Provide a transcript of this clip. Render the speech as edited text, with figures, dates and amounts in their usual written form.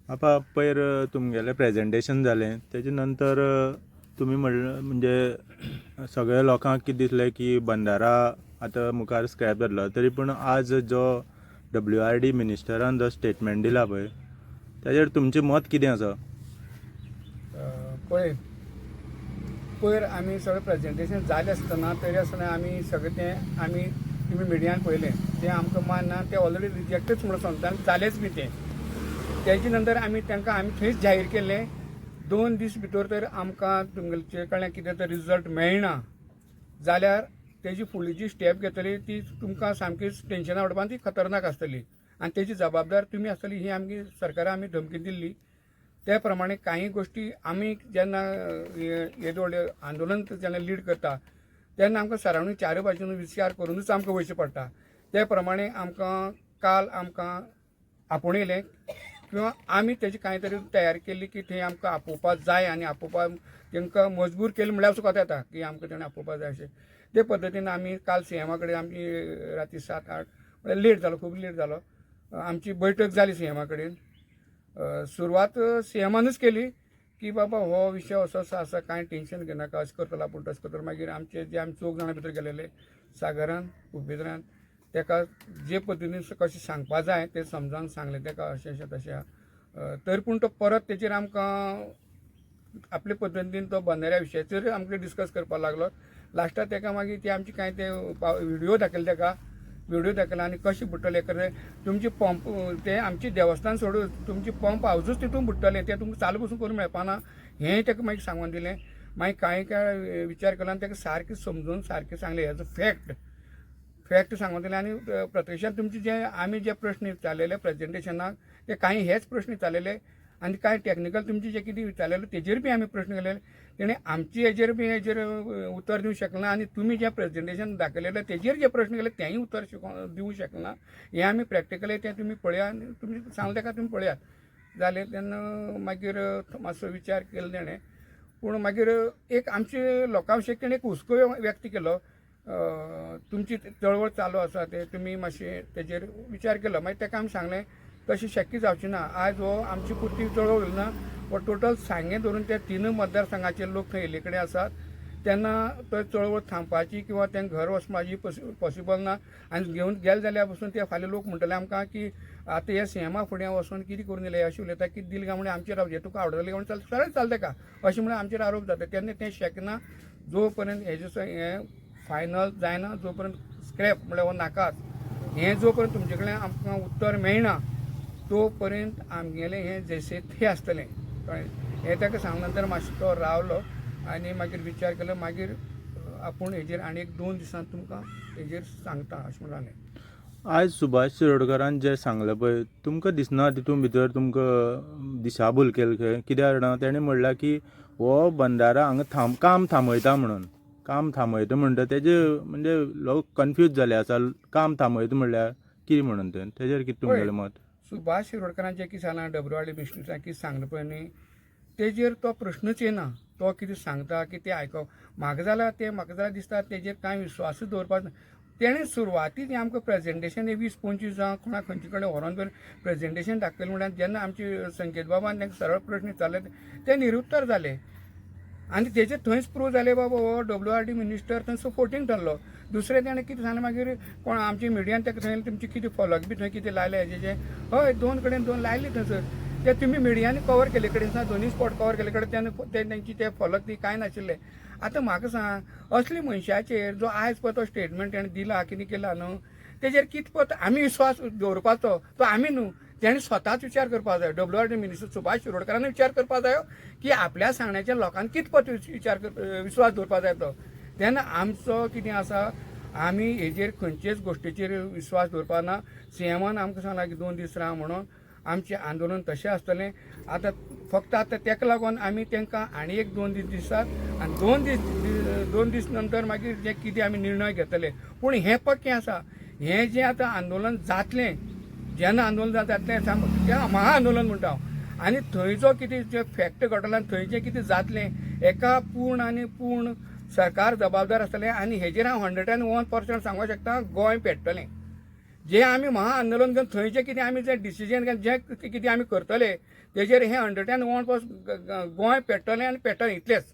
आपा पयर तुमगेलें प्रेजेंटेशन जालें तेजे नंतर तुमी म्हणलें म्हणजे सगळ्या लोकांक कितें दिसलें की बंधारा आतां मुखार स्क्रॅप जातलो तरी पूण आज जो WRD मिनिस्टरान जो स्टेटमेंट दिला पळय ताजेर तुमचें मत कितें आसा? पळय पयर आमी सगळें प्रेजेंटेशन जालें आसतना तरी आसतना आमी सगळें तें आमी तुमी मिडियान पळयलें तें आमकां मानना तें ऑलरेडी रिजेक्टच म्हणून सांगता आनी जालेंच बी तें तेजे नंतर आमी तांकां आमी थंयच जाहीर केलें 2 दीस भितर तर आमकां तुमचे कडल्यान कितें तर रिजल्ट मेळना जाल्यार तेजी फुडली जी स्टेप घेतली ती तुमकां सामकीच टेन्शना उडोवपाक ती खतरनाक आसतली आनी तेजी जबाबदार तुमी आसतली ही आमची सरकारान आमी धमकी दिल्ली त्या प्रमाणे काही गोष्टी आमी जेन्ना येदो व्हडलें आंदोलन जेन्ना लीड करता तेन्ना आमकां सरावणीक चारूय बाजून विचार करूनच आमकां वयचें पडटा त्या प्रमाणे आमकां काल आमकां आपणयलें किंवा आमी तेजी कांय तरी तयारी केल्ली की थंय आमकां आपोवपाक जाय आनी आपोवपाक तांकां मजबूर केलें म्हणल्यार सुद्दां येता की आमकां तेणें आपोवपाक जाय अशें ते पद्दतीन आमी काल CMा कडेन आमची राती 7-8 म्हळ्यार लेट जालो खूब लेट जालो आमची बैठक जाली CMा कडेन सुरवात CMानूच केली की बाबा हो विशय असो आसा कांय टेन्शन घेनाका अशें करतलो आपूण तशें करतलो मागीर आमचे जे आमी 4 जाणां भितर गेलेले सागरान उपेंद्रान ताका जे पद्दतीन कशें सांगपा जाय तें समजावन सांगलें ताका अशें अशें तशें तरी पूण तो परत तेजेर आमकां आपले पद्दतीन तो बंधाऱ्या विशयाचेर आमकां डिस्कस करपाक लागलो लास्टाक ताका मागीर ती आमची कांय ते व्हिडियो दाखयले ताका व्हिडियो दाखयला आनी कशें बुडटले तुमची पंप ते आमची देवस्थान सोडून तुमची पंप हावजूच तितून बुडटले ते तुमकां चालू पसून करूंक मेळपाना हें ताका मागीर सांगून दिलें मागीर कांय विचार केलो आनी ताका सारकें समजून सारकें सांगलें हेजो फॅक्ट सांगून दिलें आनी प्रत्यक्षान तुमचे जे आमी जे प्रश्न विचारलेले प्रेजेंटेशनाक ते कांय हेच प्रश्न विचारलेले आनी कांय टॅक्निकल तुमचे जे कितें विचारलेले तेजेर बी आमी प्रश्न केलेले तेणें आमची हेजेर उतर दिवंक शकना आनी तुमी जे प्रेजेंटेशन दाखयलेलें तेजेर जे प्रश्न केले तेंय उतर दिवंक शकना हें आमी प्रॅक्टिकली तें तुमी पळया आनी तुमी सांगलें ताका तुमी पळयात जालें तेन्ना मागीर मातसो विचार केलो तेणें पूण मागीर एक आमचे लोकां विशीं तेणें एक हुस्को व्यक्त केलो तुमची चळवळ चालू आसा ते तुमी मातशें तेजेर विचार केलो मागीर ताका आमी सांगलें तशें शक्य जावचें ना आयज हो आमची पुरती चळवळ उरना व टोटल सांगे धरून त्या 3 मतदारसंघाचे लोक थंय येले कडेन आसात तेन्ना तो चळवळ थांबपाची किंवा तेंकां घर वचपाची पॉसिबल ना आनी घेवन गेले जाल्यार पासून ते फाल्यां लोक म्हणटले आमकां की आतां हे CMा फुडें वचून कितें करून दिलें अशें उलयता कितें दिलें काय म्हणून आमचेर हें तुका आवडटलें काय म्हणून सरळ चलता का अशें म्हणून आमचेर आरोप जाता तेन्ना तें शकना जो पर्यंत हेजें हें फायनल जायना जो पर्यंत स्क्रॅप म्हळ्यार हो नाकाच हें जो पर्यंत तुमचे कडल्यान आमकां उत्तर मेळना तो पर्यंत आमगेलें हें जैसे थंय आसतलें कळ्ळें हें ताका सांगले नंतर मातसो तो रावलो आनी मागीर विचार केलो मागीर आपूण हेजेर आनी एक 2 दिसांत तुमकां हेजेर सांगता अशें म्हणून जालें आयज सुभाष शिरोडकरान जें सांगलें पळय तुमकां दिसना तितून भितर तुमकां दिशाभूल केली खंय कित्याक जाणां तेणें म्हणलां की हो बंधारा हांगा काम थांबयता म्हणून काम थांबयता म्हणटा तेजे म्हणजे लोक कन्फ्यूज जाले आसा काम थांबयता म्हणल्यार कितें म्हणून तेजेर कितें तुमगेलें मत सुभाष शिरोडकरान जें कितें सांगलां WRD मिनिस्टरान कितें सांगलें पळय न्ही तेजेर तो प्रश्नच येना तो कितें सांगता कितें आयकप म्हाका दिसता तेजेर कांय विश्वासूच दवरपाक तेणें सुरवातीक आमकां प्रेजेंटेशन 20-25 जावं कोणाक खंयचे कडेन व्हरोन प्रेजेंटेशन दाखयलें म्हणल्यार जेन्ना आमचे संकेत बाबान तांकां सरळ प्रश्न विचारले ते निरुत्तर जाले आनी तेजेर थंयच प्रूव जालें बाबा हो WRD मिनिस्टर थंय सपोर्टींग थारलो दुसरें तेणें कितें सांगलें मागीर कोण आमच्या मिडियान ताका थंय तुमचे कितें फॉलोक बी थंय कितें लायलें हेजें हय 2 कडेन 2 लायले थंयसर ते तुमी मिडियांनी कवर केले कडेन दोनूय स्पॉट कवर केले कडेन तेन्ना तेंची ते फॉलोक ती कांय नाशिल्ले आतां म्हाका सांग असले मनशाचेर जो आयज पळय तो स्टेटमेंट तेणें दिला कितें केला न्हू तेजेर कितपत आमी विश्वास दवरपाचो तो आमी न्हू तेणें स्वताच विचार करपाक जाय WRD मिनिस्टर सुभाष शिरोडकरान विचार करपाक जायो की आपल्या सांगण्याच्या लोकांनी कितपत विश्वास दवरपाक जाय तो तेन्ना आमचो कितें आसा आमी हेजेर खंयचेच गोश्टीचेर विश्वास दवरपाक ना CMान आमकां सांगलां की 2 दीस राव म्हणून आमचें आंदोलन तशें आसतलें आतां फक्त आतां ताका लागून आमी तांकां आनी एक 2 दीस दितात आनी 2 दीस नंतर मागीर जें कितें आमी निर्णय घेतले पूण हें पक्कें आसा हें जें आतां आंदोलन जातलें जेन्ना आंदोलन जातलें तें महा आंदोलन म्हणटा हांव आनी थंय जो कितें जे फॅक्ट घडला थंय जें कितें जातलें एका पूर्ण सरकार जबाबदार आसतलें आनी हेजेर हांव 101% सांगूंक शकता गोंय पेट्टलें जे आमी महाआंदोलन घेवन थंयचे कितें आमी जे डिसिजन घेवन जे कितें आमी करतले तेजेर हे 101% गोंय पेट्टलें आनी पेट्टलें इतलेंच.